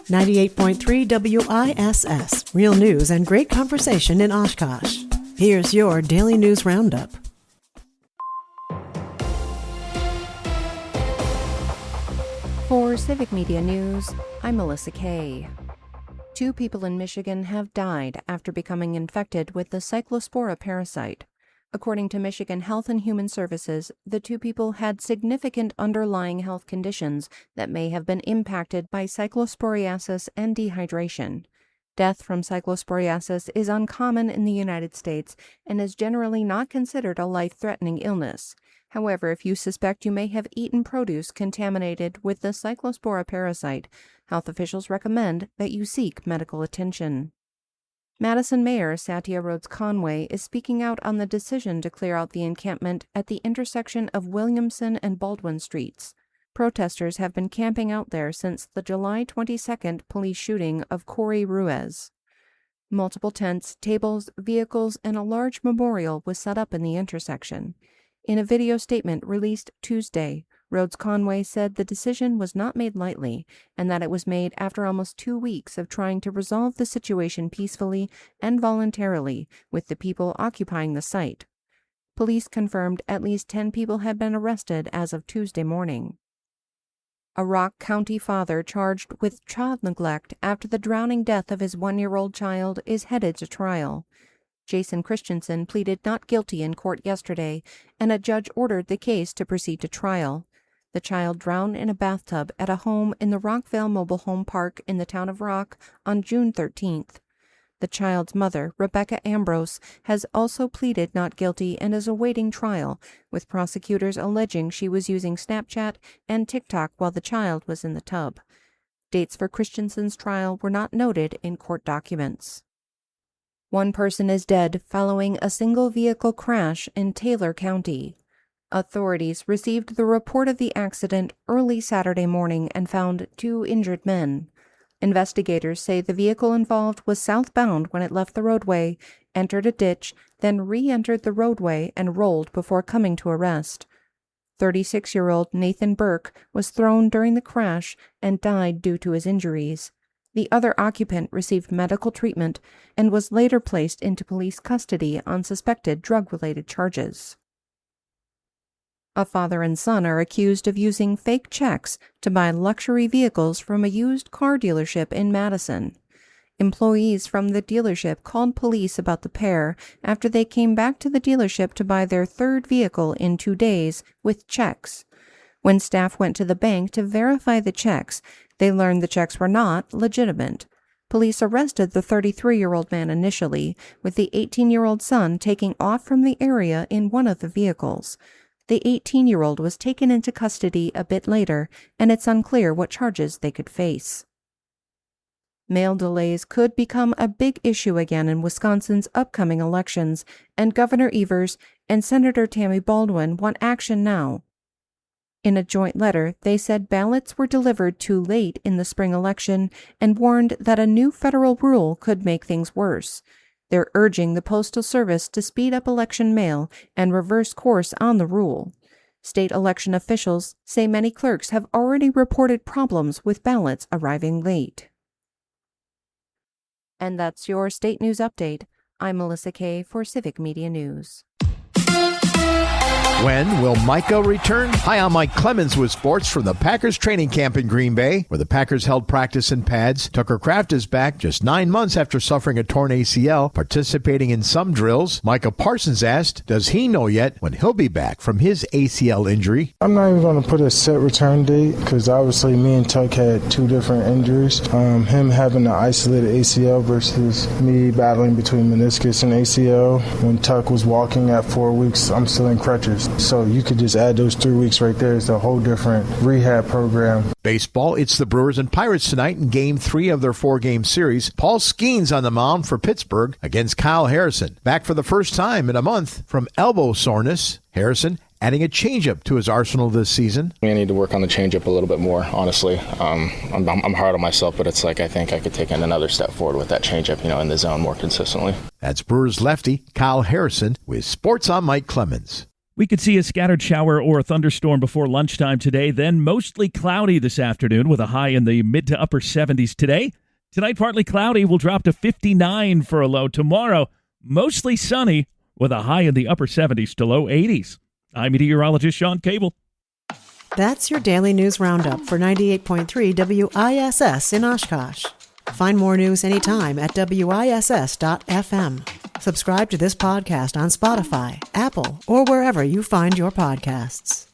98.3 WISS. Real news and great conversation in Oshkosh. Here's your Daily News Roundup. For Civic Media News, I'm Melissa Kay. 2 people in Michigan have died after becoming infected with the Cyclospora parasite. According to Michigan Health and Human Services, the 2 people had significant underlying health conditions that may have been impacted by cyclosporiasis and dehydration. Death from cyclosporiasis is uncommon in the United States and is generally not considered a life-threatening illness. However, if you suspect you may have eaten produce contaminated with the Cyclospora parasite, health officials recommend that you seek medical attention. Madison Mayor Satya Rhodes Conway is speaking out on the decision to clear out the encampment at the intersection of Williamson and Baldwin Streets. Protesters have been camping out there since the July 22nd police shooting of Corey Ruiz. Multiple tents, tables, vehicles, and a large memorial was set up in the intersection. In a video statement released Tuesday, Rhodes Conway said the decision was not made lightly and that it was made after almost 2 weeks of trying to resolve the situation peacefully and voluntarily with the people occupying the site. Police confirmed at least 10 people had been arrested as of Tuesday morning. A Rock County father charged with child neglect after the drowning death of his 1-year-old child is headed to trial. Jason Christensen pleaded not guilty in court yesterday, and a judge ordered the case to proceed to trial. The child drowned in a bathtub at a home in the Rockvale Mobile Home Park in the town of Rock on June 13th. The child's mother, Rebecca Ambrose, has also pleaded not guilty and is awaiting trial, with prosecutors alleging she was using Snapchat and TikTok while the child was in the tub. Dates for Christensen's trial were not noted in court documents. 1 person is dead following a single-vehicle crash in Taylor County. Authorities received the report of the accident early Saturday morning and found 2 injured men. Investigators say the vehicle involved was southbound when it left the roadway, entered a ditch, then re-entered the roadway and rolled before coming to a rest. 36-year-old Nathan Burke was thrown during the crash and died due to his injuries. The other occupant received medical treatment and was later placed into police custody on suspected drug-related charges. A father and son are accused of using fake checks to buy luxury vehicles from a used car dealership in Madison. Employees from the dealership called police about the pair after they came back to the dealership to buy their 3rd vehicle in 2 days with checks. When staff went to the bank to verify the checks, they learned the checks were not legitimate. Police arrested the 33-year-old man initially, with the 18-year-old son taking off from the area in one of the vehicles. The 18-year-old was taken into custody a bit later, and it's unclear what charges they could face. Mail delays could become a big issue again in Wisconsin's upcoming elections, and Governor Evers and Senator Tammy Baldwin want action now. In a joint letter, they said ballots were delivered too late in the spring election and warned that a new federal rule could make things worse. They're urging the Postal Service to speed up election mail and reverse course on the rule. State election officials say many clerks have already reported problems with ballots arriving late. And that's your State News Update. I'm Melissa Kay for Civic Media News. When will Micah return? Hi, I'm Mike Clemens with sports from the Packers training camp in Green Bay, where the Packers held practice in pads. Tucker Kraft is back just 9 months after suffering a torn ACL, participating in some drills. Micah Parsons asked, does he know yet when he'll be back from his ACL injury? I'm not even going to put a set return date because obviously me and Tuck had 2 different injuries. Him having an isolated ACL versus me battling between meniscus and ACL. When Tuck was walking at 4 weeks, I'm still in crutches. So you could just add those 3 weeks right there. It's a whole different rehab program. Baseball, it's the Brewers and Pirates tonight in Game 3 of their 4-game series. Paul Skeens on the mound for Pittsburgh against Kyle Harrison. Back for the first time in a month from elbow soreness. Harrison adding a changeup to his arsenal this season. I need to work on the changeup a little bit more, honestly. I'm hard on myself, but it's like I think I could take another step forward with that changeup, in the zone more consistently. That's Brewers lefty Kyle Harrison with Sports on Mike Clemens. We could see a scattered shower or a thunderstorm before lunchtime today, then mostly cloudy this afternoon with a high in the mid to upper 70s today. Tonight, partly cloudy, will drop to 59 for a low. Tomorrow, mostly sunny with a high in the upper 70s to low 80s. I'm meteorologist Sean Cable. That's your daily news roundup for 98.3 WISS in Oshkosh. Find more news anytime at WISS.FM. Subscribe to this podcast on Spotify, Apple, or wherever you find your podcasts.